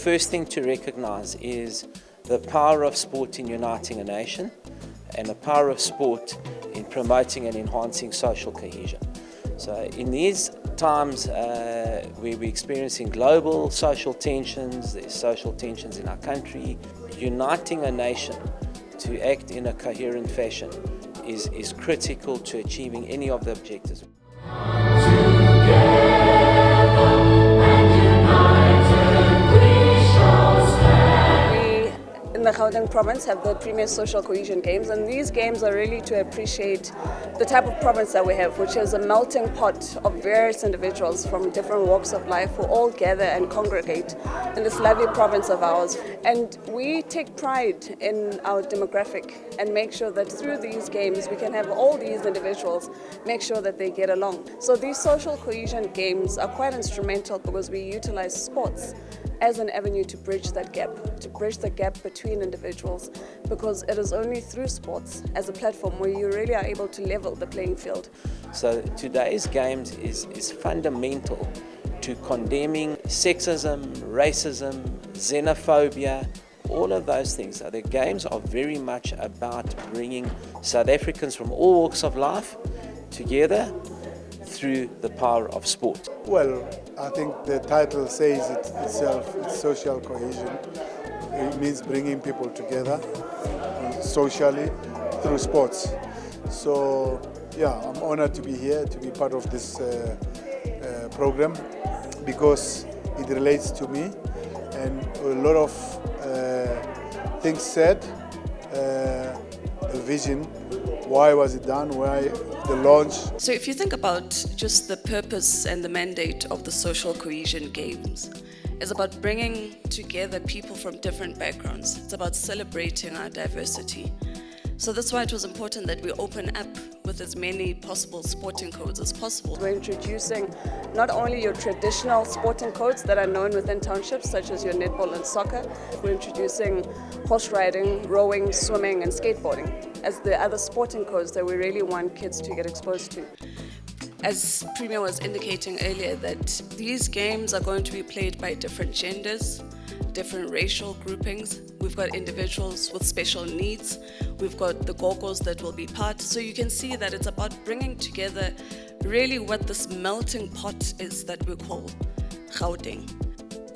First thing to recognize is the power of sport in uniting a nation and the power of sport in promoting and enhancing social cohesion. So in these times where we're experiencing global social tensions, there's social tensions in our country, uniting a nation to act in a coherent fashion is critical to achieving any of the objectives. In the Gauteng province have the Premier Social Cohesion Games, and these games are really to appreciate the type of province that we have, which is a melting pot of various individuals from different walks of life who all gather and congregate in this lovely province of ours. And we take pride in our demographic and make sure that through these games we can have all these individuals make sure that they get along. So these social cohesion games are quite instrumental because we utilize sports as an avenue to bridge that gap, between individuals, because it is only through sports as a platform where you really are able to level the playing field. So today's games is fundamental to condemning sexism, racism, xenophobia, all of those things. So the games are very much about bringing South Africans from all walks of life together through the power of sport. Well, I think the title says it itself, it's social cohesion. It means bringing people together socially through sports. So, yeah, I'm honored to be here, to be part of this program, because it relates to me and a lot of things said, a vision. Why was it done? Why the launch? So if you think about just the purpose and the mandate of the Social Cohesion Games, it's about bringing together people from different backgrounds. It's about celebrating our diversity. So that's why it was important that we open up with as many possible sporting codes as possible. We're introducing not only your traditional sporting codes that are known within townships, such as your netball and soccer, we're introducing horse riding, rowing, swimming and skateboarding as the other sporting codes that we really want kids to get exposed to. As Premier was indicating earlier, that these games are going to be played by different genders, different racial groupings. We've got individuals with special needs. We've got the gogos that will be part. So you can see that it's about bringing together really what this melting pot is that we call Gauteng.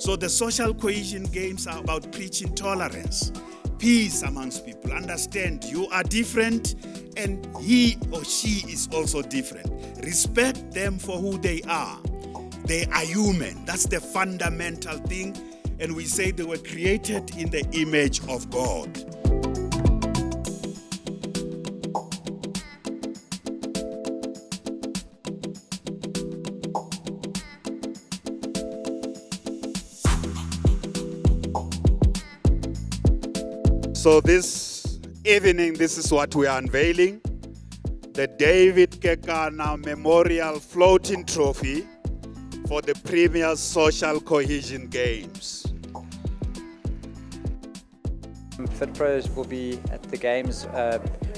So the social cohesion games are about preaching tolerance, peace amongst people. Understand you are different and he or she is also different. Respect them for who they are. They are human. That's the fundamental thing. And we say they were created in the image of God. So this evening, this is what we are unveiling. The David Kekana Memorial Floating Trophy for the Premier Social Cohesion Games. FitPros will be at the Games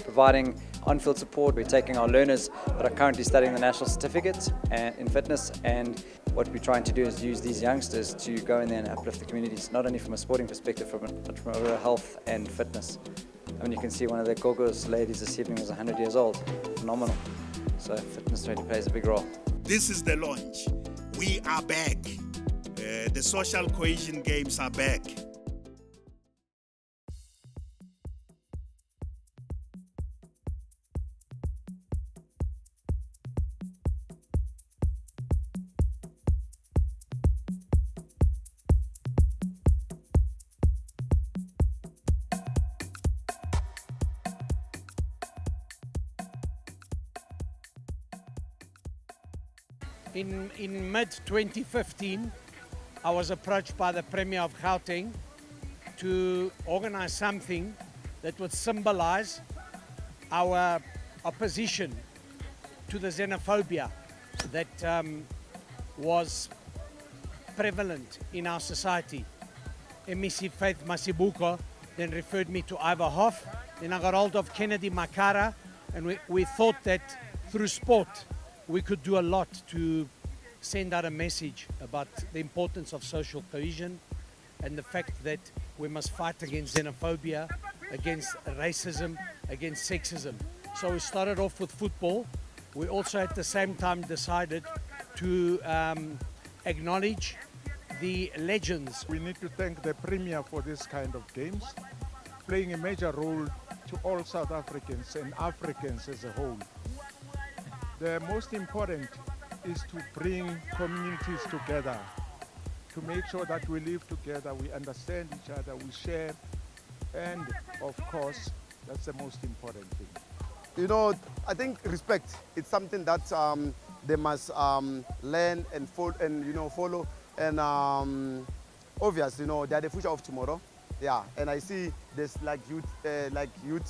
providing on-field support. We're taking our learners that are currently studying the national certificate in fitness, and what we're trying to do is use these youngsters to go in there and uplift the communities, not only from a sporting perspective, but from overall health and fitness. I mean, you can see one of the Gogos ladies this evening was 100 years old. Phenomenal. So fitness really plays a big role. This is the launch. We are back. The Social Cohesion Games are back. In mid-2015, I was approached by the Premier of Gauteng to organize something that would symbolize our opposition to the xenophobia that was prevalent in our society. MEC Faith Masibuko then referred me to Ivor Hoff. Then I got hold of Kennedy Makara, and we thought that through sport we could do a lot to send out a message about the importance of social cohesion and the fact that we must fight against xenophobia, against racism, against sexism. So we started off with football. We also at the same time decided to acknowledge the legends. We need to thank the Premier for this kind of games, playing a major role to all South Africans and Africans as a whole. The most important is to bring communities together, to make sure that we live together, we understand each other, we share, and of course, that's the most important thing. You know, I think respect, it's something that they must learn and follow. And obviously, you know, they are the future of tomorrow. Yeah, and I see there's like youth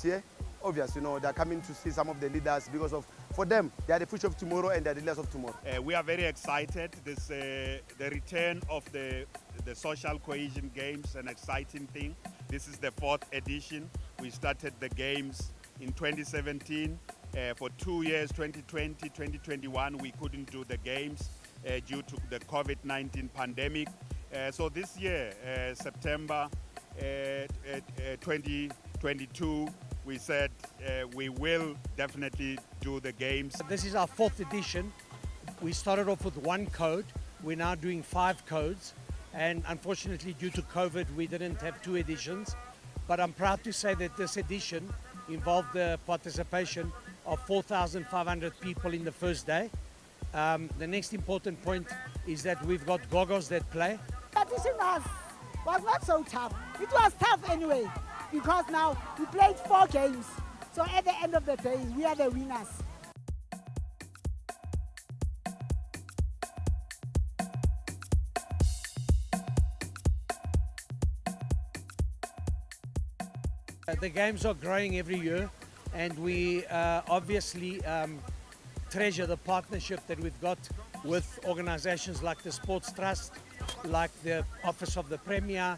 here. Obviously, you know, they're coming to see some of the leaders because for them, they are the future of tomorrow and they're the leaders of tomorrow. We are very excited. The return of the social cohesion games, an exciting thing. This is the 4th edition. We started the games in 2017. For 2 years, 2020, 2021, we couldn't do the games due to the COVID-19 pandemic. So this year, September 2022, we said we will definitely do the games. This is our 4th edition. We started off with 1 code. We're now doing 5 codes. And unfortunately, due to COVID, we didn't have 2 editions. But I'm proud to say that this edition involved the participation of 4,500 people in the first day. The next important point is that we've got goggles that play. Competition was not so tough. It was tough anyway, because now we played 4 games. So at the end of the day, we are the winners. The games are growing every year, and we obviously treasure the partnership that we've got with organizations like the Sports Trust, like the Office of the Premier,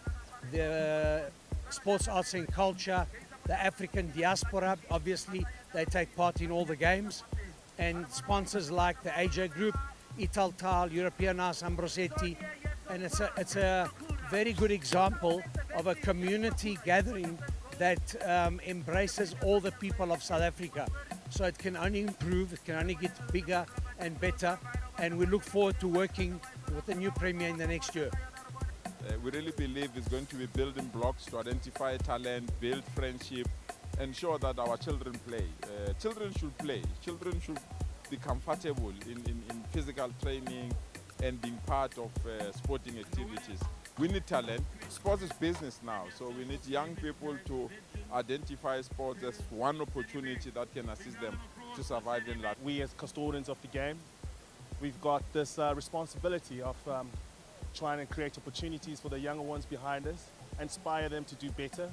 the Sports Arts and Culture, the African Diaspora. Obviously, they take part in all the games, and sponsors like the AJ Group, Italtal, European House, Ambrosetti, and it's a very good example of a community gathering that embraces all the people of South Africa. So it can only improve, it can only get bigger and better, and we look forward to working with the new Premier in the next year. We really believe it's going to be building blocks to identify talent, build friendship, ensure that our children play. Children should play. Children should be comfortable in physical training and being part of sporting activities. We need talent. Sports is business now, so we need young people to identify sports as one opportunity that can assist them to survive in life. We as custodians of the game, we've got this responsibility of trying to create opportunities for the younger ones behind us, inspire them to do better,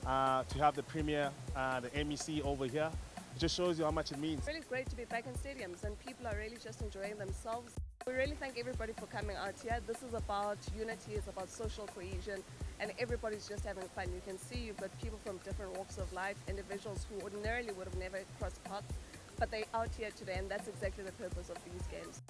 to have the Premier, the MEC over here. It just shows you how much it means. It's really great to be back in stadiums and people are really just enjoying themselves. We really thank everybody for coming out here. This is about unity, it's about social cohesion, and everybody's just having fun. You can see you've got people from different walks of life, individuals who ordinarily would have never crossed paths, but they're out here today, and that's exactly the purpose of these games.